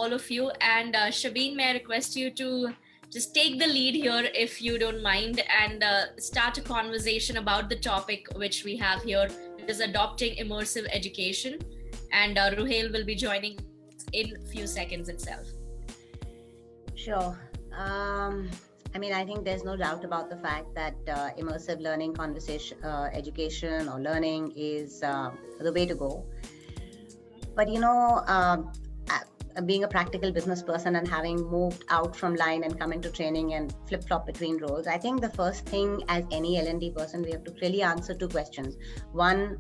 all of you. And Shabeen, may I request you to just take the lead here if you don't mind, and start a conversation about the topic which we have here, which is adopting immersive education. And Ruhail will be joining in a few seconds itself. Sure. I think there's no doubt about the fact that immersive learning education or learning is the way to go. But being a practical business person and having moved out from line and come into training and flip-flop between roles, I think the first thing as any L&D person, we have to really answer two questions. One,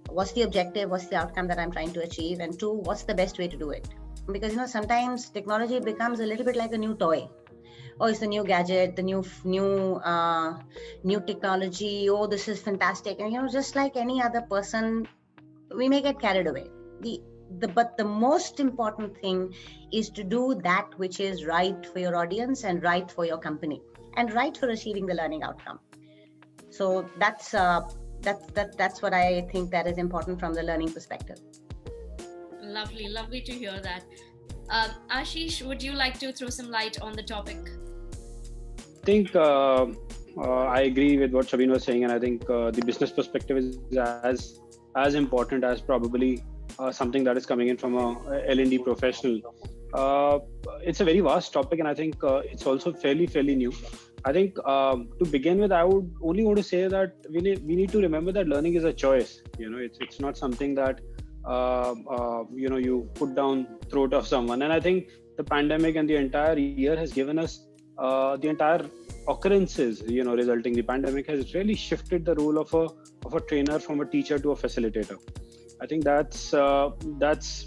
what's the objective? What's the outcome that I'm trying to achieve? And two, what's the best way to do it? Because sometimes technology becomes a little bit like a new toy. Oh, it's the new gadget, the new technology. Oh, this is fantastic. And just like any other person, we may get carried away. But the most important thing is to do that which is right for your audience and right for your company and right for achieving the learning outcome. So that's what I think that is important from the learning perspective. Lovely to hear that. Ashish, would you like to throw some light on the topic? I think I agree with what Shabeen was saying, and I think the business perspective is as important as probably something that is coming in from a L&D professional. It's a very vast topic, and I think it's also fairly new. I think to begin with, I would only want to say that we need to remember that learning is a choice. It's not something that you put down throat of someone. And I think the pandemic and the entire year has given us the entire occurrences resulting. The pandemic has really shifted the role of a trainer from a teacher to a facilitator. I think that's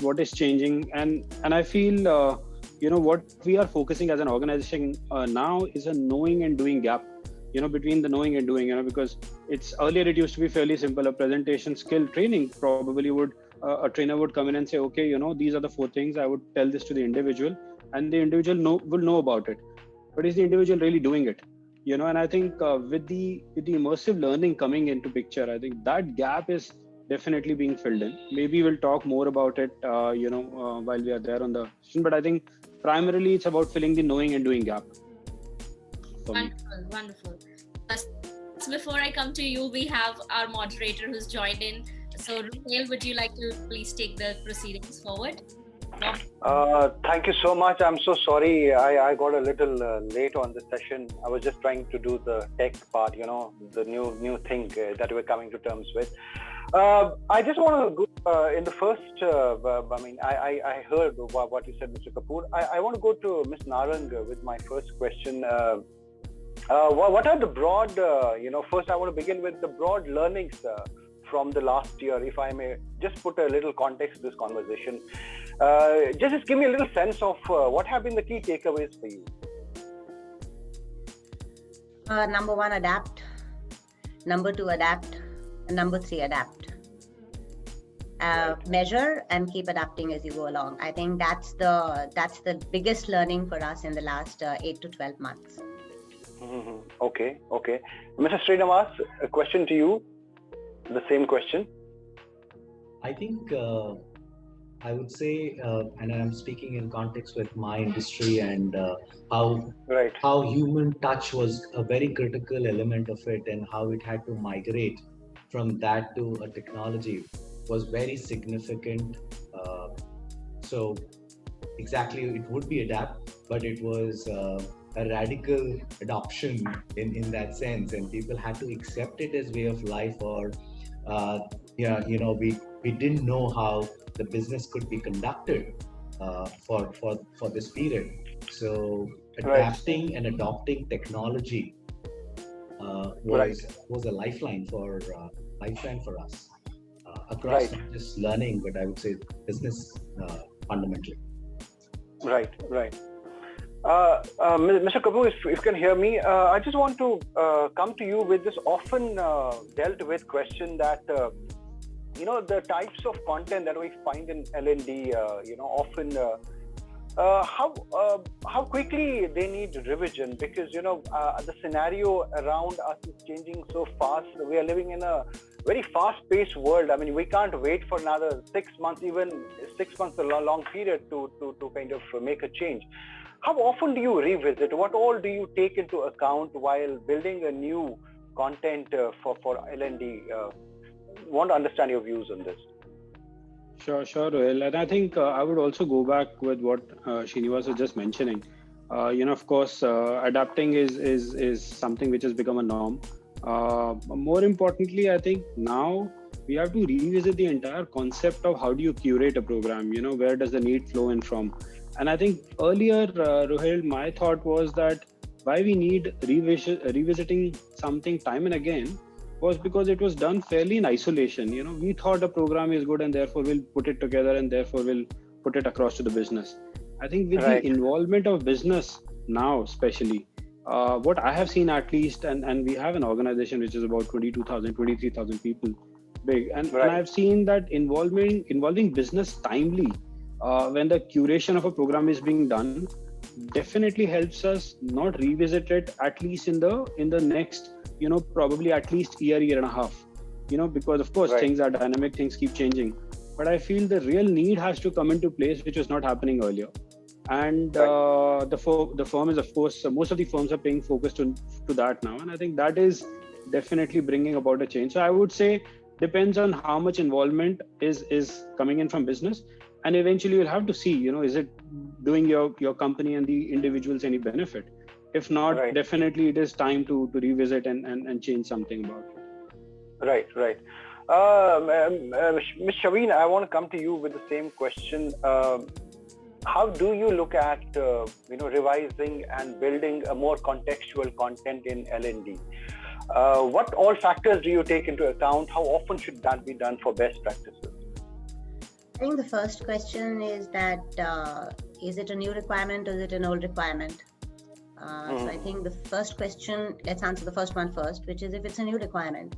what is changing, and I feel what we are focusing as an organization now is a knowing and doing gap between the knowing and doing, because earlier it used to be fairly simple. A presentation skill training probably would a trainer would come in and say, okay, these are the 4 things. I would tell this to the individual, and the individual will know about it. But is the individual really doing it? And I think with the immersive learning coming into picture, I think that gap is definitely being filled in. Maybe we'll talk more about it, while we are there on the session. But I think primarily it's about filling the knowing and doing gap. Wonderful. So before I come to you, we have our moderator who's joined in. So Ruhail, would you like to please take the proceedings forward? Thank you so much. I'm so sorry. I got a little late on the session. I was just trying to do the tech part, the new thing that we're coming to terms with. I just want to go in the first, I heard what you said, Mr. Kapoor. I want to go to Ms. Narang with my first question. What are the broad, first I want to begin with the broad learnings from the last year, if I may just put a little context to this conversation. Just give me a little sense of what have been the key takeaways for you. Number 1, adapt. Number 2, adapt. And number 3, adapt. Measure and keep adapting as you go along. I think that's the biggest learning for us in the last 8 to 12 months. Mm-hmm. Okay. Mr. Srinivas, a question to you. The same question. I think I would say, and I'm speaking in context with my industry and how human touch was a very critical element of it, and how it had to migrate from that to a technology was very significant. So exactly, it would be adapt, but it was a radical adoption in that sense, and people had to accept it as way of life, or we didn't know how the business could be conducted for this period. So adapting and adopting technology was a lifeline for us across not just learning, but I would say business fundamentally. Right. Mr. Kapoor, if you can hear me, I just want to come to you with this often dealt with question that the types of content that we find in L&D, often how quickly they need revision, because the scenario around us is changing so fast. We are living in a very fast-paced world. I mean, we can't wait for another 6 months, even 6 months, a long period to kind of make a change. How often do you revisit? What all do you take into account while building a new content for L&D? Want to understand your views on this. Sure, Rohil. And I think I would also go back with what Srinivas was just mentioning. Of course, adapting is something which has become a norm. More importantly, I think now we have to revisit the entire concept of how do you curate a program, where does the need flow in from. And I think earlier, Rohil, my thought was that why we need revisiting something time and again was because it was done fairly in isolation. We thought a program is good and therefore we'll put it together and therefore we'll put it across to the business. I think with the involvement of business now, especially, what I have seen at least, and we have an organization which is about 23,000 people big. And I've seen that involving business timely when the curation of a program is being done definitely helps us not revisit it at least in the next probably at least year and a half, because of course things are dynamic, things keep changing. But I feel the real need has to come into place, which was not happening earlier. And the firm is, of course, most of the firms are paying focus to that now. And I think that is definitely bringing about a change. So I would say depends on how much involvement is coming in from business. And eventually you'll have to see, is it doing your company and the individuals any benefit? If not, definitely it is time to revisit and change something about it. Right. Ms. Shabeen, I want to come to you with the same question. How do you look at revising and building a more contextual content in L&D? What all factors do you take into account? How often should that be done for best practices? I think the first question is that is it a new requirement or is it an old requirement? So I think the first question, let's answer the first one first, which is if it's a new requirement.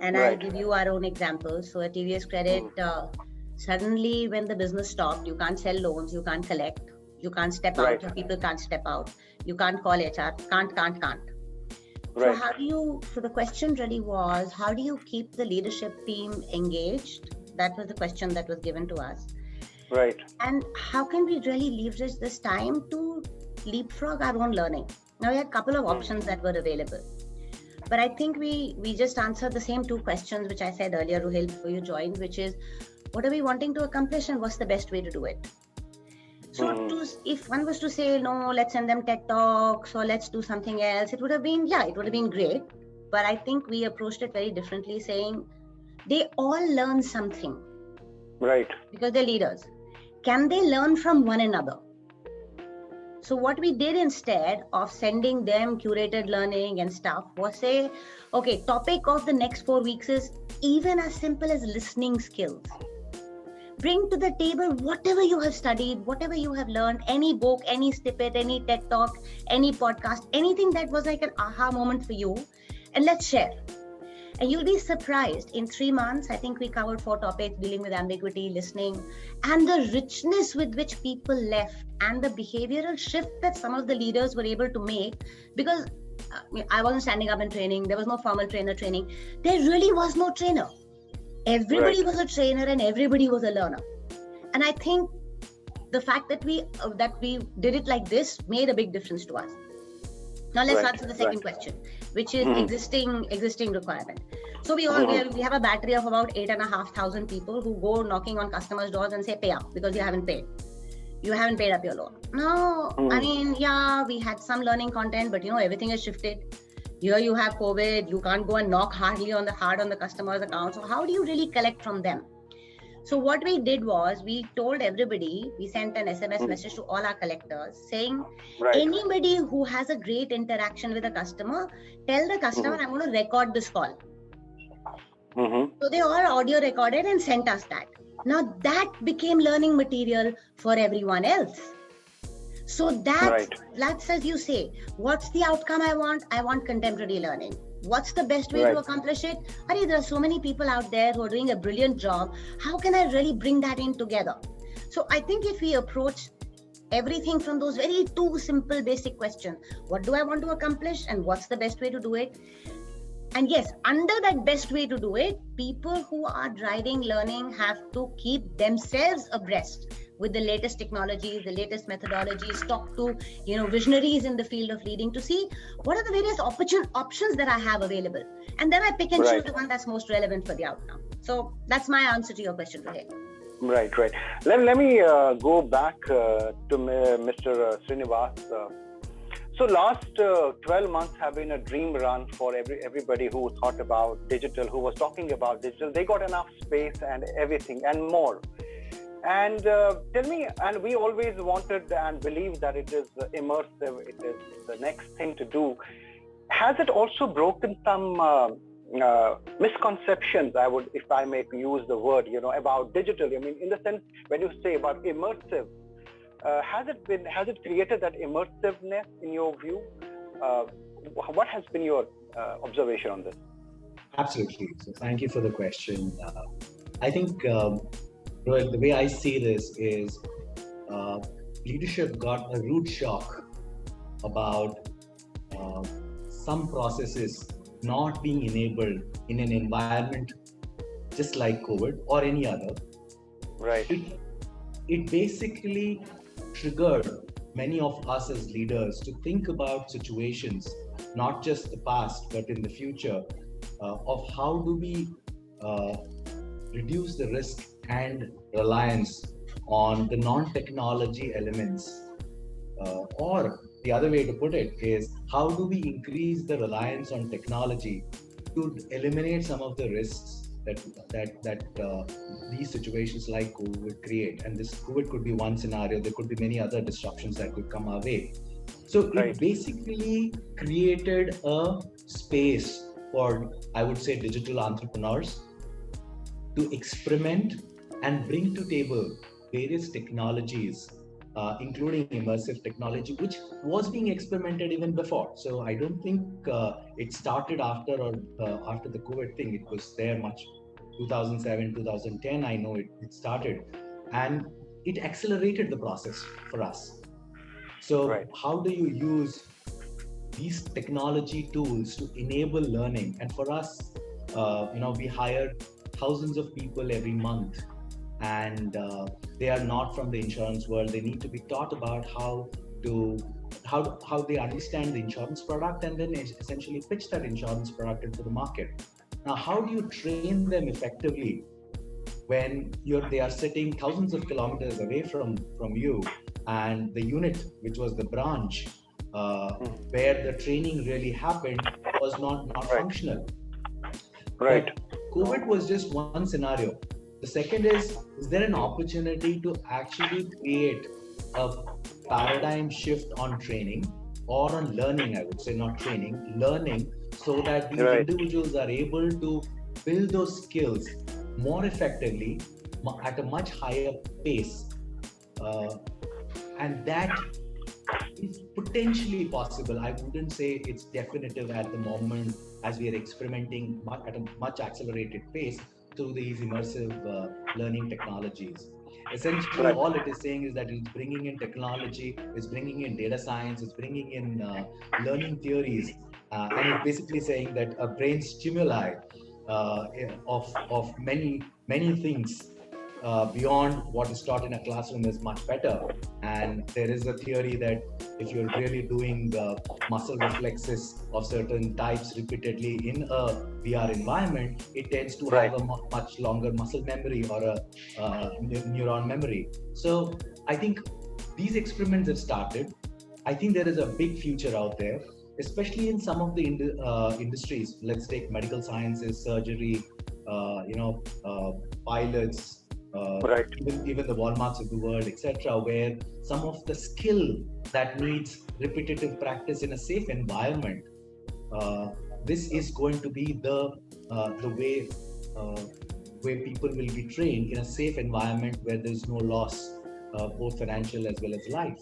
And I'll give you our own examples. So at TVS Credit, suddenly when the business stopped, you can't sell loans, you can't collect, you can't step out, your people can't step out, you can't call HR, can't. So the question really was, how do you keep the leadership team engaged? That was the question that was given to us. Right. And how can we really leverage this time to leapfrog our own learning? Now we had a couple of options that were available. But I think we just answered the same two questions which I said earlier, Ruhil, before you joined, which is what are we wanting to accomplish and what's the best way to do it? So if one was to say, no, let's send them TED Talks or let's do something else, it would have been great. But I think we approached it very differently, saying they all learn something. Right. Because they're leaders. Can they learn from one another? So what we did instead of sending them curated learning and stuff was say, okay, topic of the next 4 weeks is even as simple as listening skills. Bring to the table whatever you have studied, whatever you have learned, any book, any snippet, any TED Talk, any podcast, anything that was like an aha moment for you, and let's share. And you'll be surprised, in 3 months, I think we covered 4 topics dealing with ambiguity, listening, and the richness with which people left and the behavioral shift that some of the leaders were able to make, because I wasn't standing up in training, there was no formal trainer training, there really was no trainer. Everybody was a trainer and everybody was a learner. And I think the fact that we did it like this made a big difference to us. Now let's answer the second question, which is existing requirement. So we have a battery of about 8,500 people who go knocking on customers' doors and say, pay up because you haven't paid. You haven't paid up your loan. No, I mean, we had some learning content, but everything has shifted. Here you have COVID, you can't go and knock hard on the customer's account. So how do you really collect from them? So what we did was we told everybody, we sent an SMS message to all our collectors saying, anybody who has a great interaction with a customer, tell the customer I'm going to record this call. So they all audio recorded and sent us that. Now that became learning material for everyone else. So that's as you say, what's the outcome I want? I want contemporary learning. What's the best way to accomplish it? There are so many people out there who are doing a brilliant job. How can I really bring that in together? So I think if we approach everything from those very 2 simple basic questions, what do I want to accomplish and what's the best way to do it? And yes, under that best way to do it, people who are driving learning have to keep themselves abreast with the latest technologies, the latest methodologies, talk to visionaries in the field of leading to see what are the various options that I have available. And then I pick and choose the one that's most relevant for the outcome. So that's my answer to your question today. Right. Let me go back to Mr. Srinivas. So last 12 months have been a dream run for everybody who thought about digital, who was talking about digital. They got enough space and everything and more. And tell me, and we always wanted and believed that it is immersive, it is the next thing to do. Has it also broken some misconceptions, if I may use the word, about digital? I mean, in the sense, when you say about immersive, has it created that immersiveness in your view? What has been your observation on this? Absolutely. So thank you for the question. I think, Rohit, the way I see this is leadership got a rude shock about some processes not being enabled in an environment just like COVID or any other. Right. It basically triggered many of us as leaders to think about situations, not just the past, but in the future, of how do we reduce the risk and reliance on the non-technology elements, or the other way to put it is, how do we increase the reliance on technology to eliminate some of the risks that these situations like COVID create? And this COVID could be one scenario. There could be many other disruptions that could come our way. So it basically created a space for, I would say, digital entrepreneurs to experiment and bring to table various technologies, including immersive technology, which was being experimented even before. So I don't think it started after the COVID thing. It was there much 2007, 2010. I know it started, and it accelerated the process for us. So how do you use these technology tools to enable learning? And for us, we hire thousands of people every month, and they are not from the insurance world. They need to be taught about how they understand the insurance product and then essentially pitch that insurance product into the market. Now, how do you train them effectively when they are sitting thousands of kilometers away from you, and the unit, which was the branch where the training really happened, was not functional? Right. But COVID was just one scenario. The second is there an opportunity to actually create a paradigm shift on training or on learning? I would say not training, learning, so that these individuals are able to build those skills more effectively at a much higher pace. And that is potentially possible. I wouldn't say it's definitive at the moment, as we are experimenting at a much accelerated pace through these immersive learning technologies. Essentially, all it is saying is that it's bringing in technology, it's bringing in data science, it's bringing in learning theories, and it's basically saying that a brain stimuli of many things beyond what is taught in a classroom is much better. And there is a theory that if you're really doing muscle reflexes of certain types repeatedly in a VR environment, it tends to have a much longer muscle memory or a neuron memory. So I think these experiments have started. I think there is a big future out there, especially in some of the industries. Let's take medical sciences, surgery, pilots, even the Walmarts of the world, etc., where some of the skill that needs repetitive practice in a safe environment, this is going to be the way where people will be trained in a safe environment where there's no loss, both financial as well as life.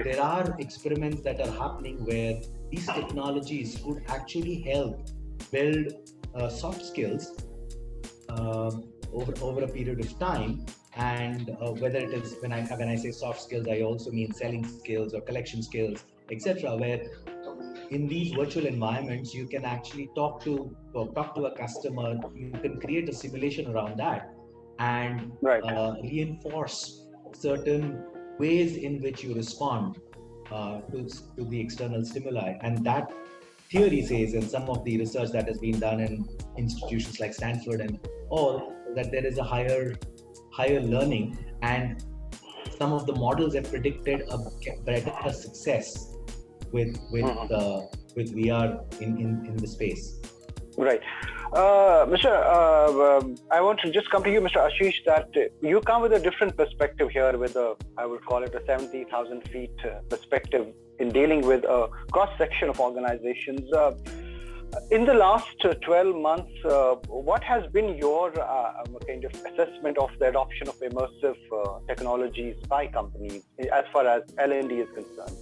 There are experiments that are happening where these technologies could actually help build soft skills over a period of time. And whether it is, when I say soft skills, I also mean selling skills or collection skills, etc., where in these virtual environments, you can actually talk to a customer. You can create a simulation around that and reinforce certain ways in which you respond to the external stimuli. And that theory says, and some of the research that has been done in institutions like Stanford and all, that there is a higher learning, and some of the models have predicted a better success with VR in the space. Right. I want to just come to you, Mr. Ashish, that you come with a different perspective here with I would call it a 70,000 feet perspective in dealing with a cross-section of organizations. In the last 12 months, what has been your kind of assessment of the adoption of immersive technologies by companies as far as L&D is concerned?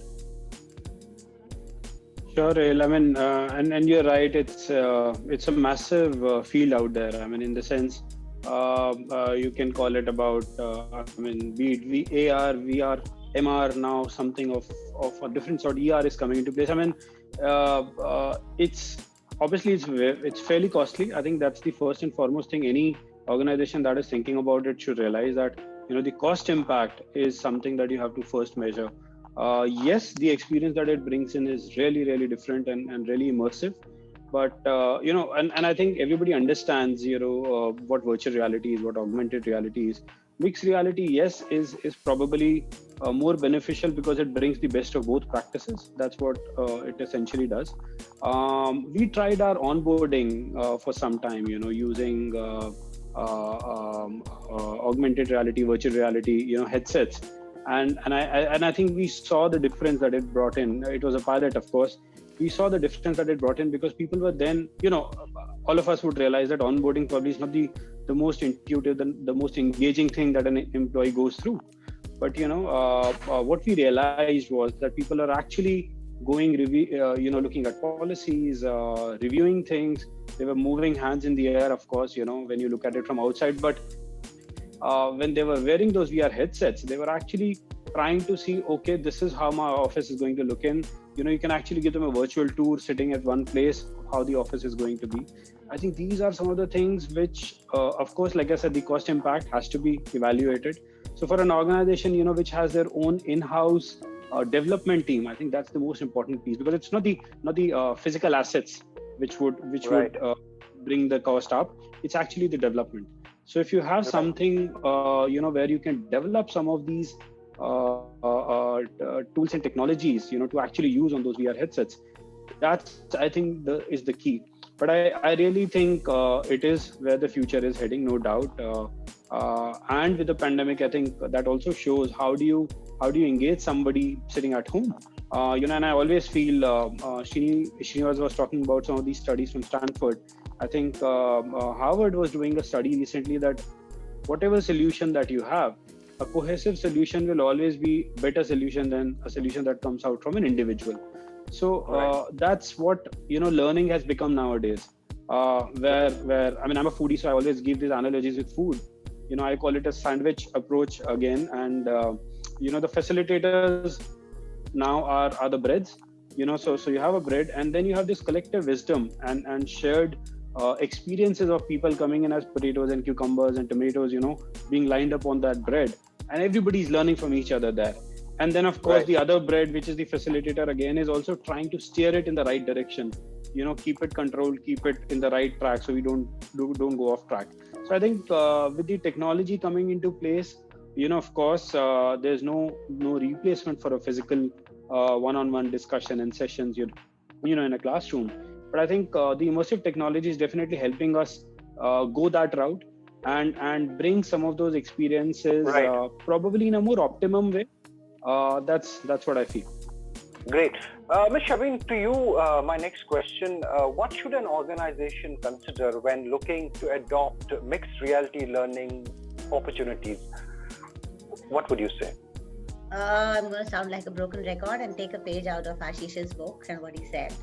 Sure, I mean, and you're right. It's a massive field out there. I mean, in the sense, you can call it about. Be it AR, VR, MR now something of a different sort. ER is coming into place. I mean, it's fairly costly. I think that's the first and foremost thing. Any organization that is thinking about it should realize that the cost impact is something that you have to first measure. Yes, the experience that it brings in is really, really different and really immersive. But, and I think everybody understands, what virtual reality is, what augmented reality is. Mixed reality, yes, is probably more beneficial because it brings the best of both practices. That's what it essentially does. We tried our onboarding for some time, using augmented reality, virtual reality, headsets. And I think we saw the difference that it brought in. It was a pilot, of course. We saw the difference that it brought in because people were then, all of us would realize that onboarding probably is not the most intuitive, the most engaging thing that an employee goes through. But, what we realized was that people are actually going, looking at policies, reviewing things. They were moving hands in the air, of course, when you look at it from outside. But when they were wearing those VR headsets, they were actually trying to see, okay, this is how my office is going to look in. You can actually give them a virtual tour sitting at one place, how the office is going to be. I think these are some of the things which, of course, like I said, the cost impact has to be evaluated. So for an organization, which has their own in-house development team, I think that's the most important piece, because it's not the physical assets which would bring the cost up. It's actually the development. So if you have something, where you can develop some of these tools and technologies, to actually use on those VR headsets, that's, I think, is the key. But I really think it is where the future is heading, no doubt. And with the pandemic, I think that also shows how do you engage somebody sitting at home. And I always feel Srinivas was talking about some of these studies from Stanford. I think Harvard was doing a study recently that whatever solution that you have, a cohesive solution will always be a better solution than a solution that comes out from an individual. So that's what learning has become nowadays. Where I'm a foodie, so I always give these analogies with food. I call it a sandwich approach again, and the facilitators now are the breads. So you have a bread, and then you have this collective wisdom and shared experiences of people coming in as potatoes and cucumbers and tomatoes, being lined up on that bread, and everybody's learning from each other there. And then, of course, the other bread, which is the facilitator again, is also trying to steer it in the right direction. Keep it controlled, keep it in the right track, so we don't go off track. So I think with the technology coming into place, of course, there's no replacement for a physical one-on-one discussion and sessions, in a classroom. But I think the immersive technology is definitely helping us go that route and bring some of those experiences probably in a more optimum way. That's what I feel. Great. Ms. Shabin, to you, my next question, what should an organization consider when looking to adopt mixed reality learning opportunities? What would you say? I'm going to sound like a broken record and take a page out of Ashish's book and what he said.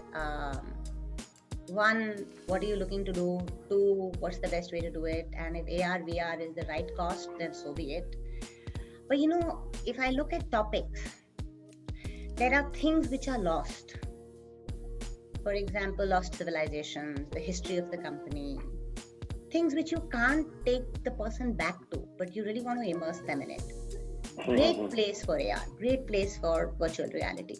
One, what are you looking to do? Two, what's the best way to do it? And if AR, VR is the right cost, then so be it. But if I look at topics, there are things which are lost. for example, lost civilizations, the history of the company, things which you can't take the person back to, but you really want to immerse them in it. Great place for AR, great place for virtual reality.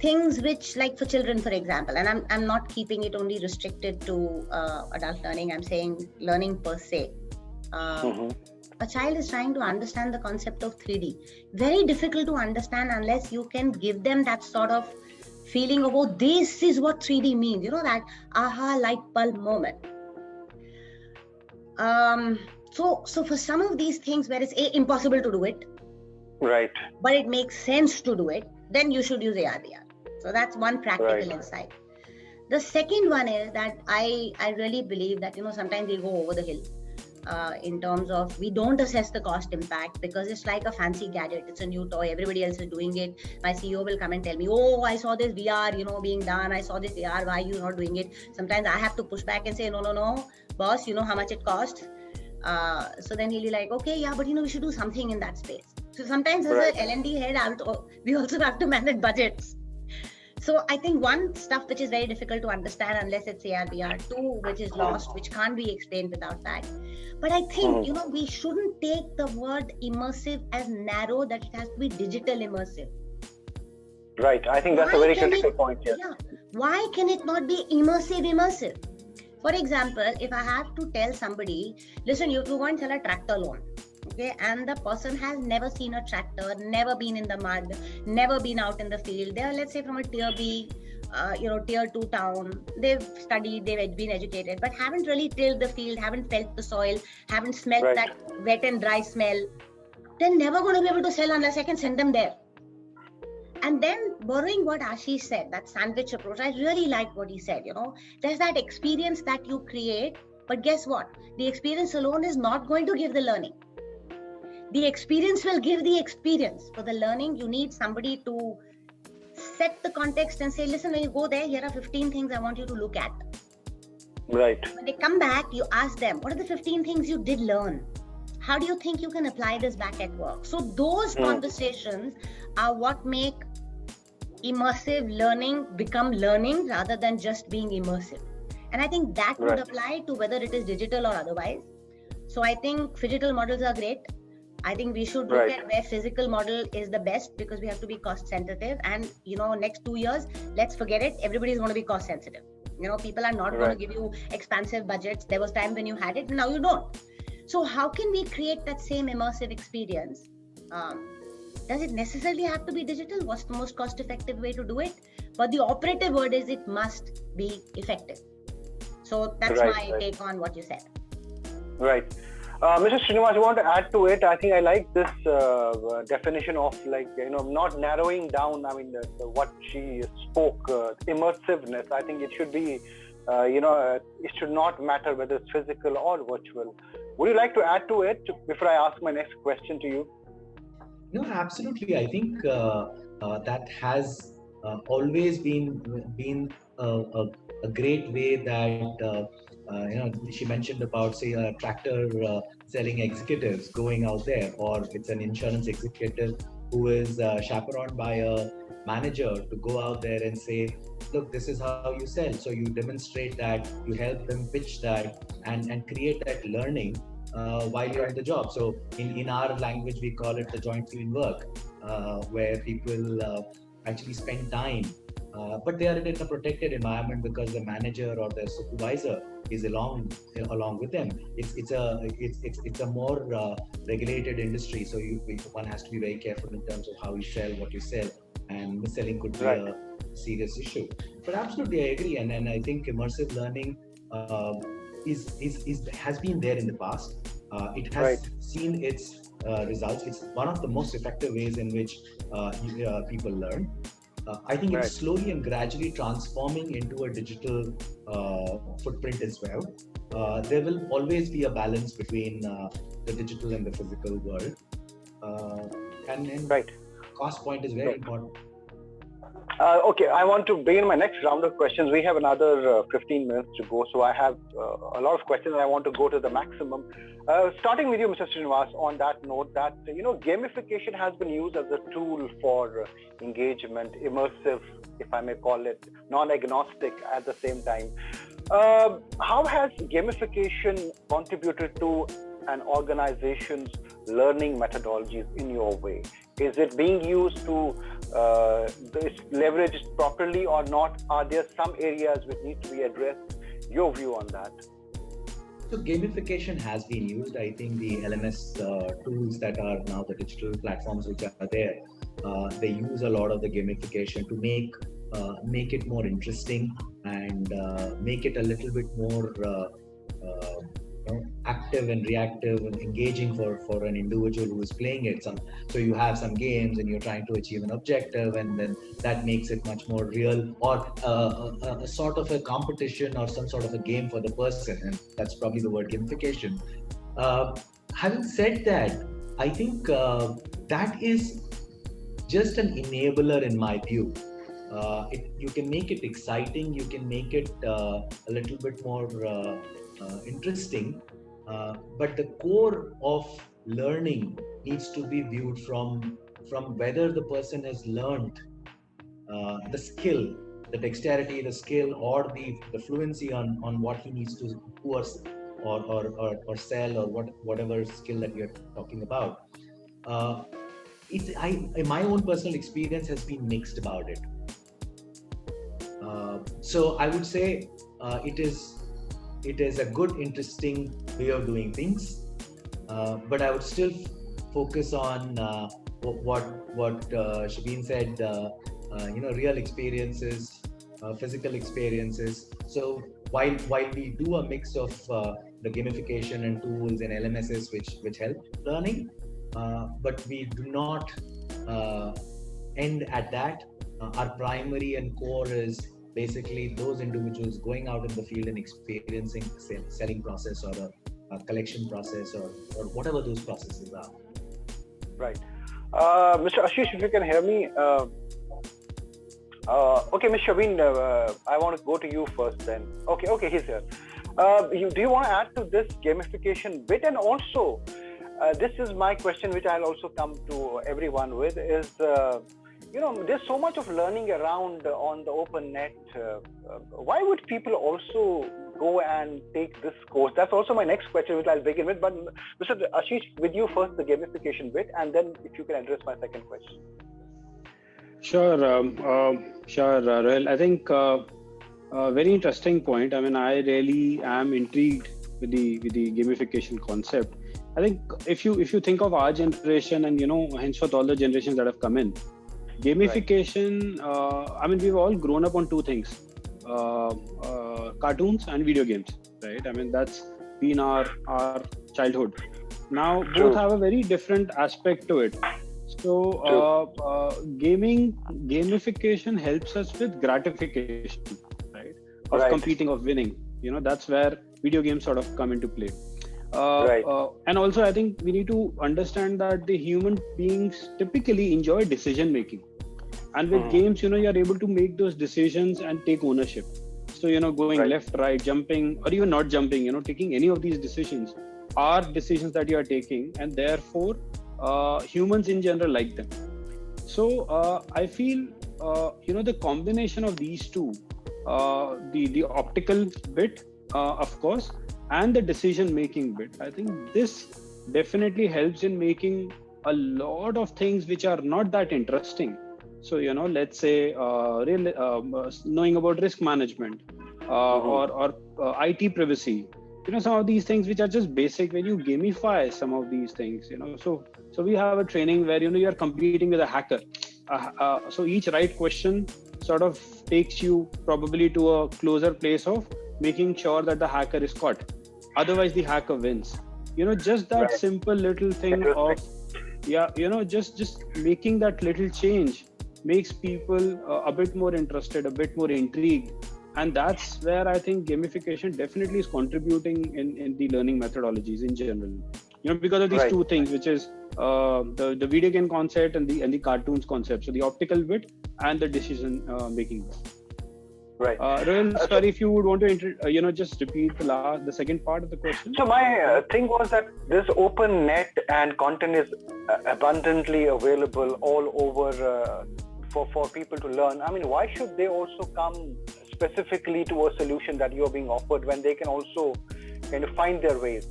Things which, like for children, for example, and I'm not keeping it only restricted to adult learning, I'm saying learning per se. A child is trying to understand the concept of 3D. Very difficult to understand unless you can give them that sort of feeling of, oh, this is what 3D means, you know, that aha light bulb moment. So for some of these things where it's impossible to do it, right, but it makes sense to do it, then you should use AR/VR. So that's one practical insight. The second one is that I really believe that, you know, sometimes we go over the hill in terms of we don't assess the cost impact, because it's like a fancy gadget. It's a new toy. Everybody else is doing it. My CEO will come and tell me, oh, I saw this VR, you know, being done. I saw this AR. Why are you not doing it? Sometimes I have to push back and say, no, boss, you know how much it costs. So then he'll be like, okay, yeah, but you know, we should do something in that space. So sometimes as an L&D head, we also have to manage budgets. So I think one, stuff which is very difficult to understand unless it's AR/VR. Two, which is lost, which can't be explained without that. But I think, you know, we shouldn't take the word immersive as narrow, that it has to be digital immersive. Right. I think that's a very critical point here. Yeah. Why can it not be immersive? For example, if I have to tell somebody, listen, you have to go and sell a tractor loan. Okay, and the person has never seen a tractor, never been in the mud, never been out in the field. They're, let's say, from a tier B, tier 2 town. They've studied, they've been educated, but haven't really tilled the field, haven't felt the soil, haven't smelled that wet and dry smell. They're never going to be able to sell unless I can send them there. And then borrowing what Ashish said, that sandwich approach, I really like what he said, you know, there's that experience that you create, but guess what? The experience alone is not going to give the learning. The experience will give the experience. For the learning, you need somebody to set the context and say, listen, when you go there, here are 15 things I want you to look at. Right. When they come back, you ask them, what are the 15 things you did learn? How do you think you can apply this back at work? So those conversations are what make immersive learning become learning rather than just being immersive. And I think that would apply to whether it is digital or otherwise. So I think phygital models are great. I think we should look at where physical model is the best, because we have to be cost sensitive. And, you know, next 2 years, let's forget it. Everybody's going to be cost sensitive. You know, people are not going to give you expansive budgets. There was time when you had it, now you don't. So how can we create that same immersive experience? Does it necessarily have to be digital? What's the most cost effective way to do it? But the operative word is it must be effective. So that's my take on what you said. Right. Mr. Srinivas, you want to add to it? I think I like this definition of, like, you know, not narrowing down, I mean, what she spoke, immersiveness. I think it should be, it should not matter whether it's physical or virtual. Would you like to add to it before I ask my next question to you? No, absolutely. I think that has always been a great way that she mentioned about, say, a tractor selling executives going out there, or it's an insurance executive who is chaperoned by a manager to go out there and say, look, this is how you sell. So you demonstrate that, you help them pitch that and create that learning while you're in the job. So in our language, we call it the joint field work, where people actually spend time, but they are in a protected environment because the manager or the supervisor is along with them. It's a more regulated industry, so one has to be very careful in terms of how you sell, what you sell, and mis-selling could be a serious issue. But absolutely, I agree, and I think immersive learning has been there in the past. It has seen its results. It's one of the most effective ways in which people learn. I think it's slowly and gradually transforming into a digital footprint as well. There will always be a balance between the digital and the physical world. And cost point is very important. Okay, I want to begin my next round of questions. We have another 15 minutes to go, so I have a lot of questions. I want to go to the maximum. Starting with you, Mr. Srinivas, on that note, that gamification has been used as a tool for engagement, immersive, if I may call it, non-agnostic at the same time. How has gamification contributed to an organization's learning methodologies in your way? Is it being used to leverage it properly or not? Are there some areas which need to be addressed? Your view on that? So gamification has been used. I think the LMS tools that are now the digital platforms which are there, they use a lot of the gamification to make it more interesting and make it a little bit more active and reactive and engaging for an individual who is playing it. So you have some games and you're trying to achieve an objective, and then that makes it much more real, or a sort of a competition or some sort of a game for the person, and that's probably the word gamification. Having said that, I think that is just an enabler in my view. You can make it exciting, you can make it a little bit more interesting, but the core of learning needs to be viewed from whether the person has learned the skill, the dexterity, the skill, or the fluency on what he needs to do or sell, or whatever skill that you're talking about. In my own personal experience has been mixed about it. So I would say it is a good, interesting way of doing things, but I would still focus on what Shabeen said. Real experiences, physical experiences. So while we do a mix of the gamification and tools and LMSs which help learning, but we do not end at that. Our primary and core is basically those individuals going out in the field and experiencing the selling process or a collection process or whatever those processes are. Right. Mr. Ashish, if you can hear me. Okay, Ms. Shabeen, I want to go to you first then. Okay, he's here. Do you want to add to this gamification bit? And also, this is my question, which I'll also come to everyone with, is there's so much of learning around on the open net. Why would people also go and take this course? That's also my next question, which I'll begin with. But Mr. Ashish, with you first, the gamification bit, and then if you can address my second question. Sure, Rahul. I think a very interesting point. I mean, I really am intrigued with the gamification concept. I think if you think of our generation and henceforth all the generations that have come in, gamification. Right. I mean, we've all grown up on two things: cartoons and video games. Right? I mean, that's been our childhood. Now, both have a very different aspect to it. So, gamification helps us with gratification, right? Of competing, of winning. That's where video games sort of come into play. And also, I think we need to understand that the human beings typically enjoy decision making, and with games, you are able to make those decisions and take ownership. So, going left, right, jumping, or even not jumping, taking any of these decisions are decisions that you are taking, and therefore humans in general like them. So I feel the combination of these two, the optical bit, of course, and the decision making bit, I think this definitely helps in making a lot of things which are not that interesting. So let's say knowing about risk management or IT privacy, some of these things which are just basic. When you gamify some of these things, so we have a training where you're competing with a hacker. So each right question sort of takes you probably to a closer place of making sure that the hacker is caught. Otherwise, the hacker wins. Just that simple little thing of just making that little change makes people a bit more interested, a bit more intrigued. And that's where I think gamification definitely is contributing in the learning methodologies in general. because of these two things, which is the video game concept and the cartoons concept. So the optical bit and the decision making bit. Right. Rohan, sorry, if you would want to just repeat the second part of the question. So my thing was that this open net and content is abundantly available all over for people to learn. I mean, why should they also come specifically to a solution that you are being offered when they can also kind of find their ways?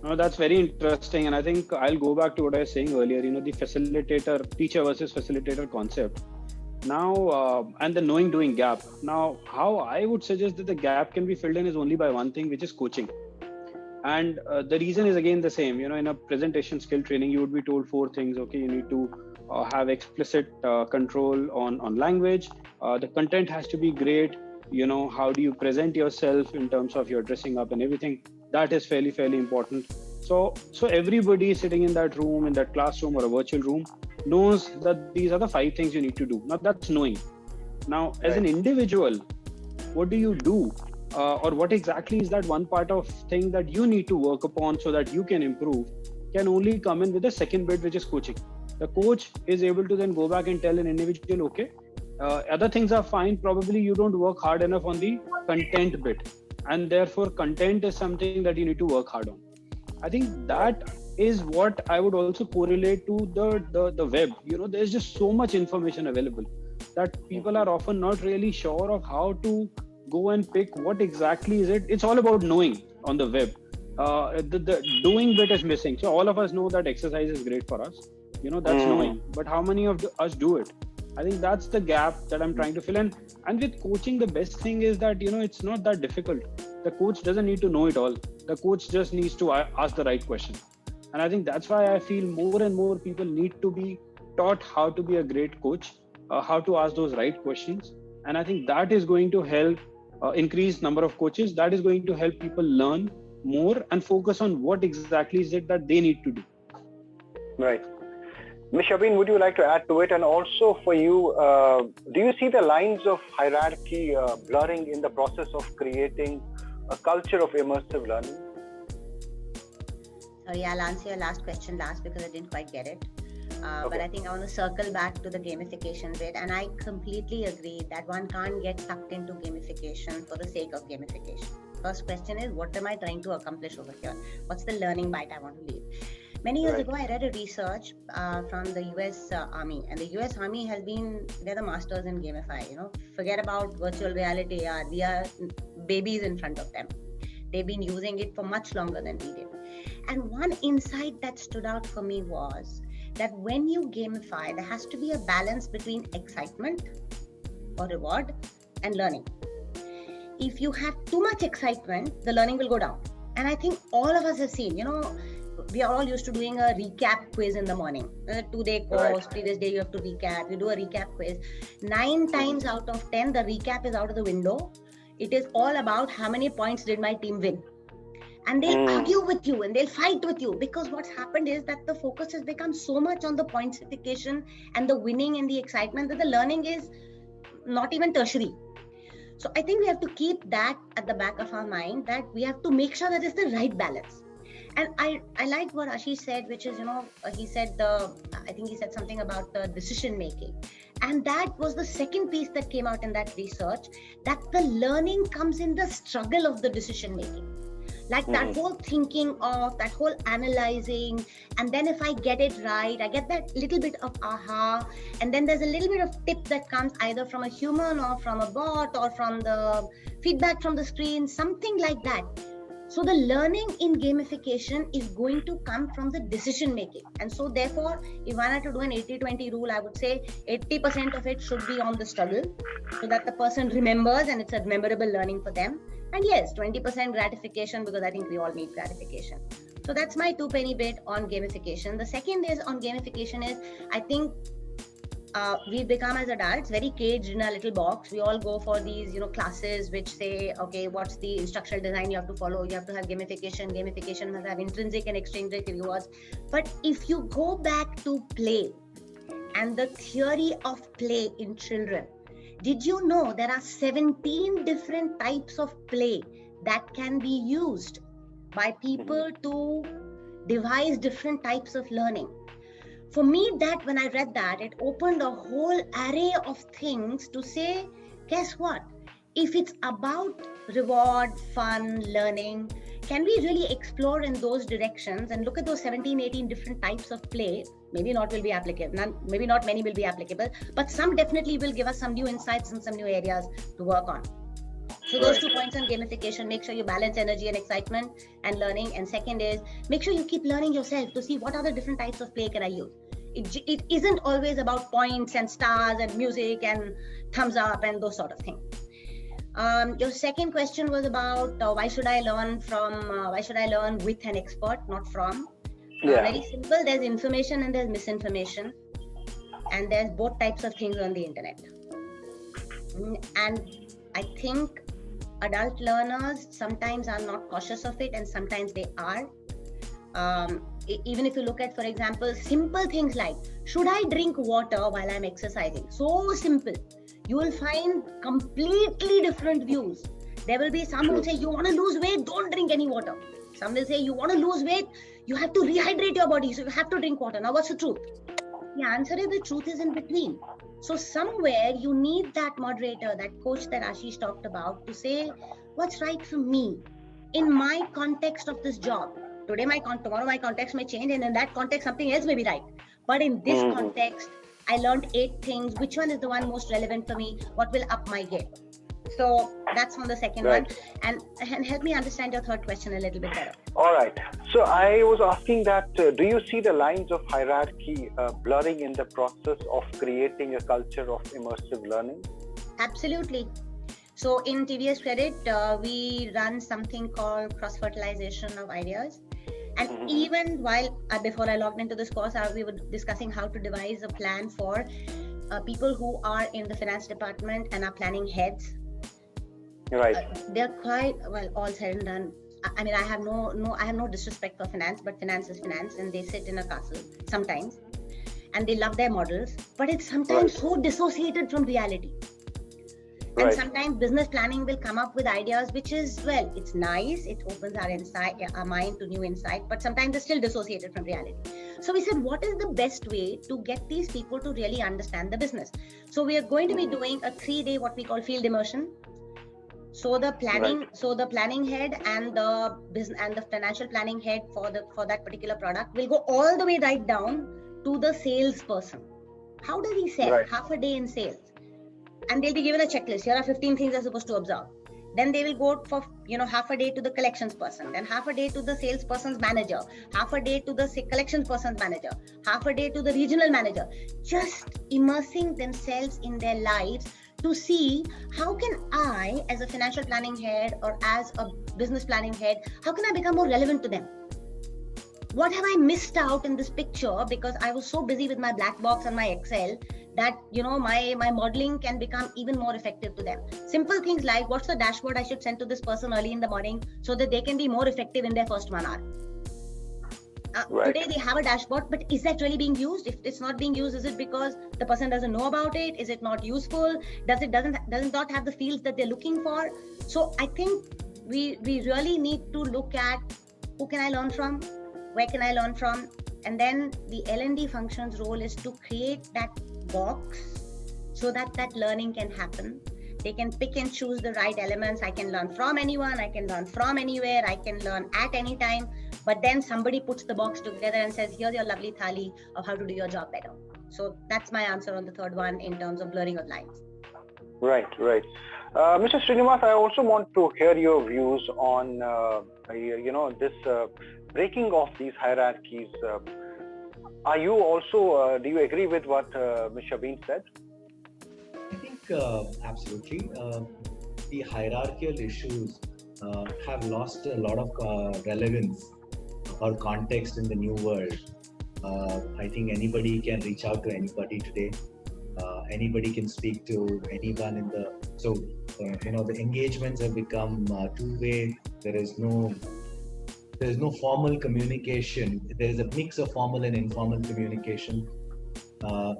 No, that's very interesting, and I think I'll go back to what I was saying earlier. The facilitator, teacher versus facilitator concept. Now, and the knowing doing gap. Now, how I would suggest that the gap can be filled in is only by one thing, which is coaching. And the reason is again the same. In a presentation skill training, you would be told 4 things. Okay, you need to have explicit control on language. The content has to be great. How do you present yourself in terms of your dressing up and everything? That is fairly important. So everybody sitting in that room, in that classroom or a virtual room, knows that these are the 5 things you need to do. Now that's knowing. Now, as an individual, what do you do? Or what exactly is that one part of thing that you need to work upon so that you can improve, can only come in with the second bit, which is coaching. The coach is able to then go back and tell an individual, okay, other things are fine. Probably you don't work hard enough on the content bit. And therefore, content is something that you need to work hard on. I think that is what I would also correlate to the web. There's just so much information available that people are often not really sure of how to go and pick what exactly is it. It's all about knowing on the web. The doing bit is missing. So all of us know that exercise is great for us. That's knowing. But how many of us do it? I think that's the gap that I'm trying to fill in. And with coaching, the best thing is that, it's not that difficult. The coach doesn't need to know it all. The coach just needs to ask the right question. And I think that's why I feel more and more people need to be taught how to be a great coach, how to ask those right questions. And I think that is going to help increase number of coaches. That is going to help people learn more and focus on what exactly is it that they need to do. Right. Ms. Shabin, would you like to add to it? And also for you, do you see the lines of hierarchy blurring in the process of creating a culture of immersive learning? Sorry, I'll answer your last question last because I didn't quite get it. But I think I want to circle back to the gamification bit. And I completely agree that one can't get sucked into gamification for the sake of gamification. First question is, what am I trying to accomplish over here? What's the learning bite I want to leave? Many years ago, I read a research from the US Army, and the US Army they're the masters in gamify. Forget about virtual reality, we are babies in front of them. They've been using it for much longer than we did. And one insight that stood out for me was that when you gamify, there has to be a balance between excitement or reward and learning. If you have too much excitement, the learning will go down. And I think all of us have seen, we are all used to doing a recap quiz in the morning. A 2-day course, previous day you have to recap. You do a recap quiz. 9 times out of 10, the recap is out of the window. It is all about how many points did my team win. And they'll argue with you and they'll fight with you because what's happened is that the focus has become so much on the pointsification and the winning and the excitement that the learning is not even tertiary. So I think we have to keep that at the back of our mind, that we have to make sure that it's the right balance. And I like what Ashish said, which is, he said I think he said something about the decision making. And that was the second piece that came out in that research, that the learning comes in the struggle of the decision making. Like that whole thinking of, that whole analyzing, and then if I get it right, I get that little bit of aha, and then there's a little bit of tip that comes either from a human or from a bot or from the feedback from the screen, something like that. So the learning in gamification is going to come from the decision making. And so therefore, if I had to do an 80-20 rule, I would say 80% of it should be on the struggle so that the person remembers and it's a memorable learning for them. And yes, 20% gratification, because I think we all need gratification. So that's my 2-penny bit on gamification. The second is on gamification is, I think we've become as adults very caged in a little box. We all go for these, classes which say, okay, what's the instructional design you have to follow? You have to have gamification. Gamification must have intrinsic and extrinsic rewards. But if you go back to play and the theory of play in children, did you know there are 17 different types of play that can be used by people to devise different types of learning. For me, that when I read that, it opened a whole array of things to say, guess what? If it's about reward, fun, learning, can we really explore in those directions and look at those 17, 18 different types of play? Maybe not will be applicable, maybe not many will be applicable, but some definitely will give us some new insights and some new areas to work on. So those 2 points on gamification, make sure you balance energy and excitement and learning. And second is, make sure you keep learning yourself to see what other different types of play can I use. It isn't always about points and stars and music and thumbs up and those sort of things. Your second question was about why should I learn with an expert, not from? Very simple. There's information and there's misinformation, and there's both types of things on the internet. And I think adult learners sometimes are not cautious of it, and sometimes they are. Even if you look at, for example, simple things like, should I drink water while I'm exercising? So simple. You will find completely different views. There will be some who say, you want to lose weight, don't drink any water. Some will say, you want to lose weight, you have to rehydrate your body, so you have to drink water. Now, what's the truth? The answer is the truth is in between. So somewhere you need that moderator, that coach that Ashish talked about, to say, what's right for me in my context of this job? Tomorrow my context may change, and in that context something else may be right. But in this context, I learned 8 things. Which one is the one most relevant for me? What will up my game? So that's on the second one. And help me understand your third question a little bit better. All right. So I was asking that, do you see the lines of hierarchy blurring in the process of creating a culture of immersive learning? Absolutely. So in TVS Credit, we run something called cross-fertilization of ideas. And even before I logged into this course, we were discussing how to devise a plan for people who are in the finance department and are planning heads. Right. They're quite all said and done. I mean, I have no disrespect for finance, but finance is finance, and they sit in a castle sometimes, and they love their models, but it's sometimes so dissociated from reality. And sometimes business planning will come up with ideas, which is, it's nice. It opens our mind to new insight, but sometimes it's still dissociated from reality. So we said, what is the best way to get these people to really understand the business? So we are going to be doing a 3-day, what we call field immersion. So the planning head and the business and the financial planning head for that particular product will go all the way right down to the salesperson. How does he sell? Half a day in sales. And they'll be given a checklist. Here are 15 things they're supposed to observe. Then they will go for half a day to the collections person, then half a day to the salesperson's manager, half a day to the collections person's manager, half a day to the regional manager. Just immersing themselves in their lives to see how can I, as a financial planning head or as a business planning head, how can I become more relevant to them? What have I missed out in this picture because I was so busy with my black box and my Excel that my modeling can become even more effective to them. Simple things like, what's the dashboard I should send to this person early in the morning so that they can be more effective in their first 1 hour. Today they have a dashboard, but is that really being used? If it's not being used, is it because the person doesn't know about it? Is it not useful? Does it not have the fields that they're looking for? So I think we really need to look at who can I learn from, where can I learn from, and then the L&D function's role is to create that box so that learning can happen. They can pick and choose the right elements. I can learn from anyone, I can learn from anywhere, I can learn at any time, but then somebody puts the box together and says, here's your lovely thali of how to do your job better. So that's my answer on the third one in terms of blurring of lines. Right. Mr. Srinivas, I also want to hear your views on this breaking of these hierarchies. Are you also, do you agree with what Ms. Shabeen said? I think absolutely. The hierarchical issues have lost a lot of relevance or context in the new world. I think anybody can reach out to anybody today. Anybody can speak to anyone the engagements have become two-way. There is no formal communication. There is a mix of formal and informal communication.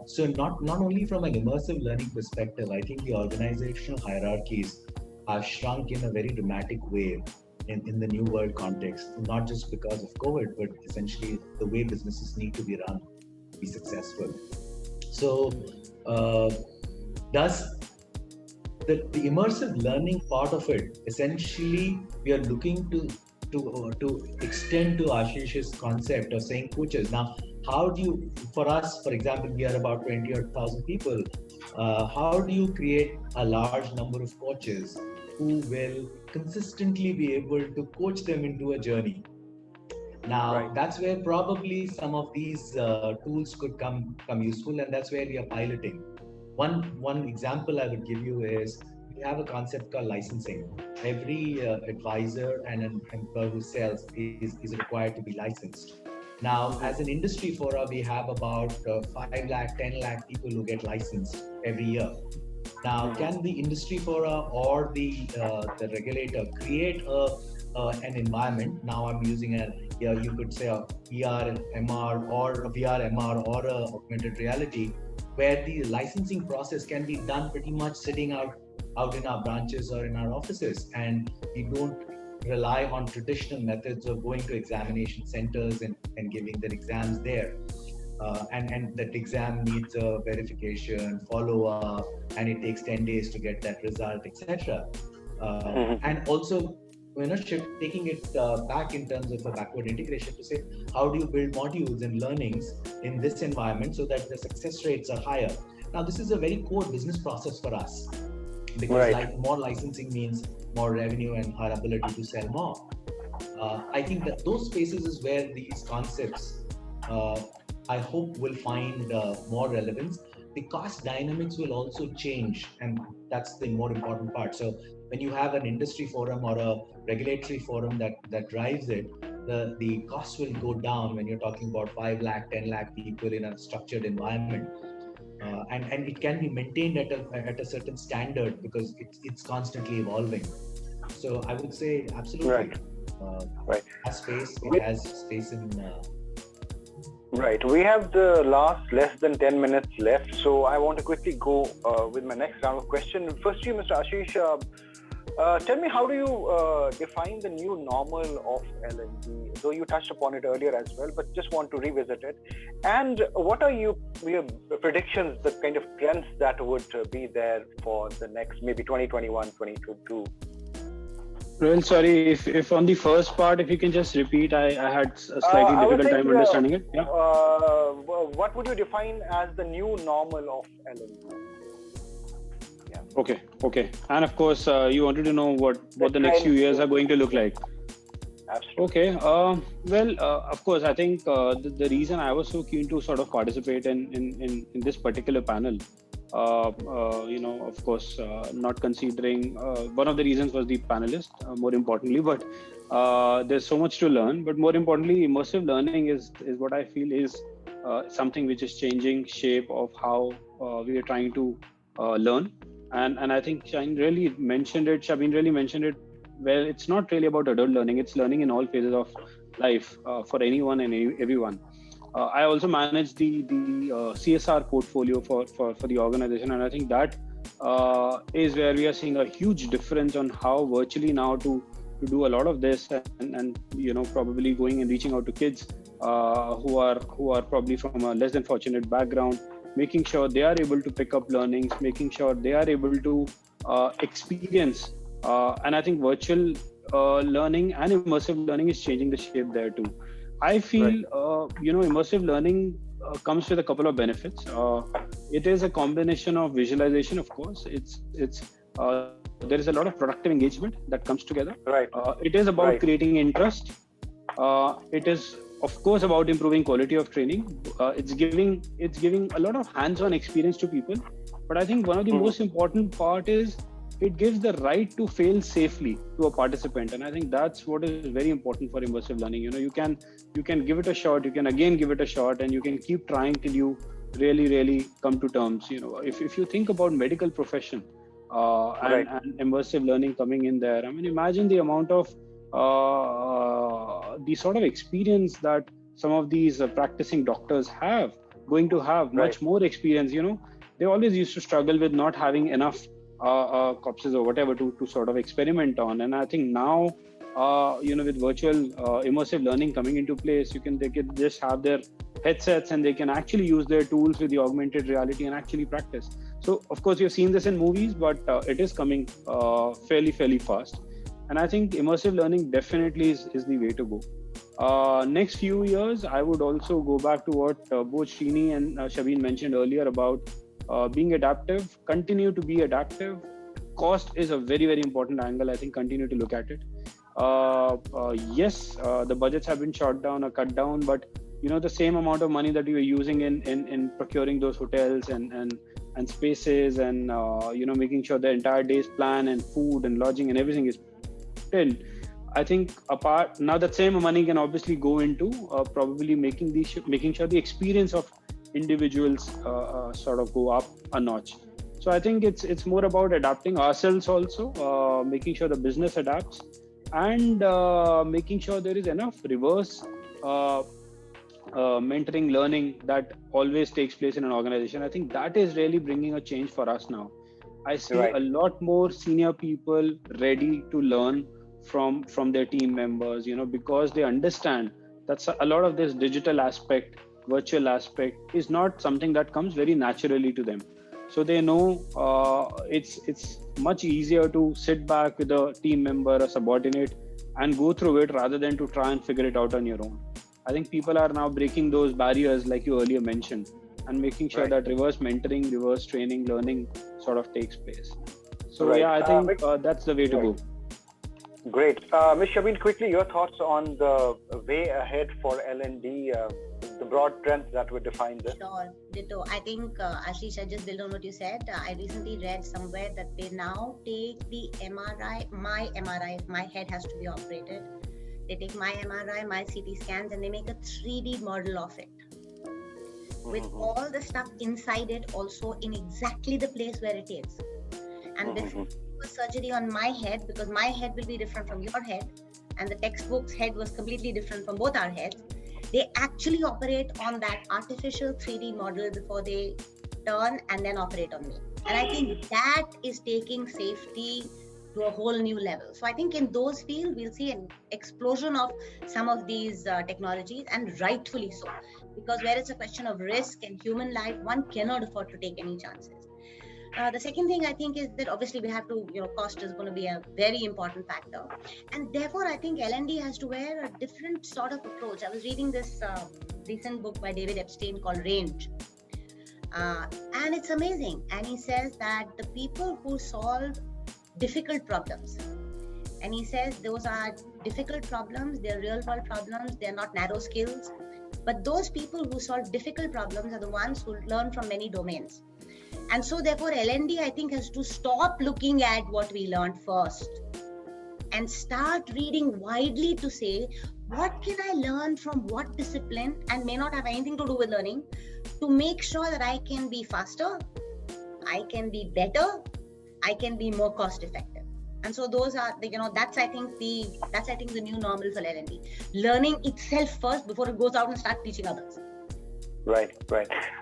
So not only from an immersive learning perspective, I think the organizational hierarchies have shrunk in a very dramatic way. in the new world context, not just because of COVID, but essentially the way businesses need to be run to be successful. So, does the immersive learning part of it, essentially, we are looking to extend to Ashish's concept of saying coaches. Now, how do you, for us, for example, we are about 20,000 people. How do you create a large number of coaches who will consistently be able to coach them into a journey? Now, that's where probably some of these tools could come useful, and that's where we are piloting. One example I would give you is we have a concept called licensing. Every advisor and an employer who sells is required to be licensed. Now, as an industry forum, we have about 5 lakh, 10 lakh people who get licensed every year. Now, can the industry forum or the regulator create an environment? Now, I'm using you could say a VR MR or a VR MR or a augmented reality, where the licensing process can be done pretty much sitting out in our branches or in our offices, and we don't rely on traditional methods of going to examination centers and giving their exams there. And that exam needs a verification, follow-up, and it takes 10 days to get that result, etc. And also, taking it back in terms of a backward integration to say, how do you build modules and learnings in this environment so that the success rates are higher? Now, this is a very core business process for us, because more licensing means more revenue and our ability to sell more. I think that those spaces is where these concepts, I hope, will find more relevance. The cost dynamics will also change, and that's the more important part. So when you have an industry forum or a regulatory forum that drives it, the costs will go down when you're talking about 5 lakh, 10 lakh people in a structured environment. And it can be maintained at a certain standard because it's constantly evolving. So I would say absolutely. It has space in. Right. We have the less than 10 minutes left, so I want to quickly go with my next round of questions. First, you, Mr. Ashish, tell me, how do you define the new normal of L&D? Though you touched upon it earlier as well, but just want to revisit it. And what are your predictions, the kind of trends that would be there for the next maybe 2021, 2022? Well, sorry, if on the first part, if you can just repeat, I had a slightly difficult time understanding it. Yeah. What would you define as the new normal of L&D? Okay. And of course, you wanted to know what the next few years are going to look like. Absolutely. Okay. Of course, I think the reason I was so keen to sort of participate in this particular panel, of course, not considering one of the reasons was the panelist, more importantly, but there's so much to learn. But more importantly, immersive learning is what I feel is something which is changing shape of how we are trying to learn. And I think Shabin really mentioned it. Well, it's not really about adult learning. It's learning in all phases of life for anyone and everyone. I also manage the CSR portfolio for the organization, and I think that is where we are seeing a huge difference on how virtually now to do a lot of this, and probably going and reaching out to kids who are probably from a less than fortunate background, making sure they are able to pick up learnings, making sure they are able to experience. And I think virtual learning and immersive learning is changing the shape there too. I feel, immersive learning comes with a couple of benefits. It is a combination of visualization, of course. There is a lot of productive engagement that comes together. Right. It is about creating interest. It is, of course, about improving quality of training. It's giving a lot of hands-on experience to people. But I think one of the most important part is it gives the right to fail safely to a participant, and I think that's what is very important for immersive learning. You can give it a shot, you can again give it a shot, and you can keep trying till you really come to terms. If you think about medical profession and immersive learning coming in there, I mean, imagine the amount of the sort of experience that some of these practicing doctors have going to have much more experience. They always used to struggle with not having enough corpses or whatever to sort of experiment on, and I think now with virtual immersive learning coming into place, they can just have their headsets and they can actually use their tools with the augmented reality and actually practice. So of course you've seen this in movies, but it is coming fairly fast. And I think immersive learning definitely is the way to go. Next few years, I would also go back to what both Srini and Shabeen mentioned earlier about being adaptive, continue to be adaptive. Cost is a very important angle. I think continue to look at it. Yes, the budgets have been shot down or cut down, but the same amount of money that you were using in procuring those hotels and spaces and making sure the entire day's plan and food and lodging and everything is in. I think apart now, that same money can obviously go into probably making sure the experience of individuals sort of go up a notch. So I think it's more about adapting ourselves also, making sure the business adapts, and making sure there is enough reverse mentoring learning that always takes place in an organization. I think that is really bringing a change for us now. I see a lot more senior people ready to learn from their team members, because they understand that a lot of this digital aspect, virtual aspect is not something that comes very naturally to them. So they know it's much easier to sit back with a team member, a subordinate, and go through it rather than to try and figure it out on your own. I think people are now breaking those barriers, like you earlier mentioned, and making sure that reverse mentoring, reverse training, learning sort of takes place. So yeah, I think that's the way to go. Great. Ms. Shabeen, quickly, your thoughts on the way ahead for L&D, the broad trends that would define this? Sure, ditto. I think, Ashish, I just build on what you said. I recently read somewhere that they now take the MRI, my head has to be operated. They take my MRI, my CT scans, and they make a 3D model of it. With all the stuff inside it also in exactly the place where it is. And before surgery on my head, because my head will be different from your head, and the textbook's head was completely different from both our heads, they actually operate on that artificial 3D model before they turn and then operate on me. And I think that is taking safety to a whole new level. So I think in those fields, we'll see an explosion of some of these technologies, and rightfully so, because where it's a question of risk and human life, one cannot afford to take any chances. The second thing I think is that obviously we have to, cost is going to be a very important factor. And therefore, I think L&D has to wear a different sort of approach. I was reading this recent book by David Epstein called Range. And it's amazing. And he says that the people who solve difficult problems, and he says those are difficult problems, they're real world problems, they're not narrow skills. But those people who solve difficult problems are the ones who learn from many domains. And so therefore L&D, I think, has to stop looking at what we learned first and start reading widely to say, what can I learn from what discipline, and may not have anything to do with learning, to make sure that I can be faster, I can be better, I can be more cost effective. And so those are the, that's I think the new normal for L&D. Learning itself first before it goes out and starts teaching others. Right.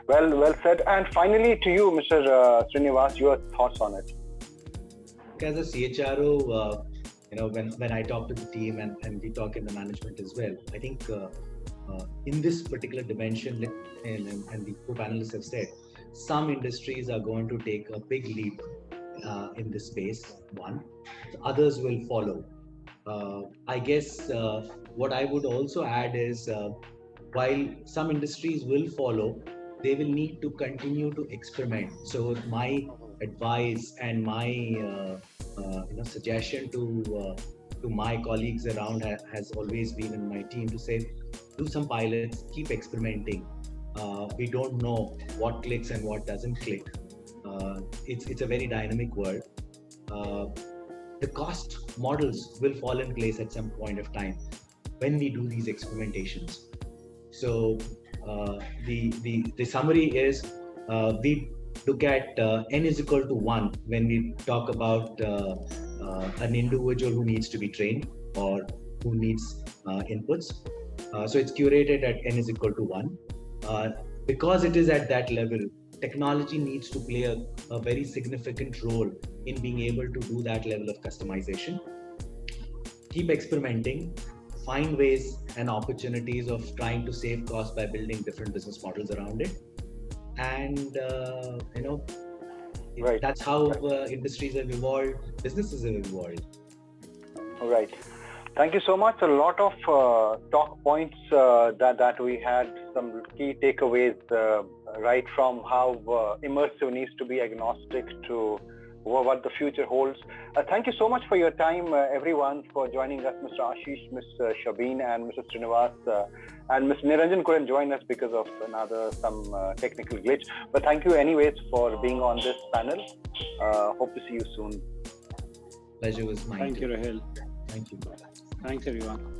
Well said. And finally, to you, Mr. Srinivas, your thoughts on it. As a CHRO, when I talk to the team and we talk in the management as well, I think in this particular dimension, and the co-panelists have said, some industries are going to take a big leap in this space. One, others will follow. I guess what I would also add is, while some industries will follow, they will need to continue to experiment. So my advice and my suggestion to my colleagues around has always been in my team to say, do some pilots, keep experimenting. We don't know what clicks and what doesn't click. It's a very dynamic world. The cost models will fall in place at some point of time when we do these experimentations. So the summary is, we look at n is equal to 1 when we talk about an individual who needs to be trained or who needs inputs. So it's curated at n is equal to 1. Because it is at that level, technology needs to play a very significant role in being able to do that level of customization. keep experimenting, find ways and opportunities of trying to save costs by building different business models around it. And, that's how industries have evolved, businesses have evolved. All right. Thank you so much. A lot of talk points that we had, some key takeaways, right from how immersive needs to be agnostic to what the future holds. Thank you so much for your time, everyone, for joining us, Mr. Ashish, Ms. Shabeen, and Mr. Srinivas. And Ms. Niranjan couldn't join us because of some technical glitch. But thank you anyways for being on this panel. Hope to see you soon. Pleasure was mine. Thank you, Rahil. Thank you. Thanks, everyone.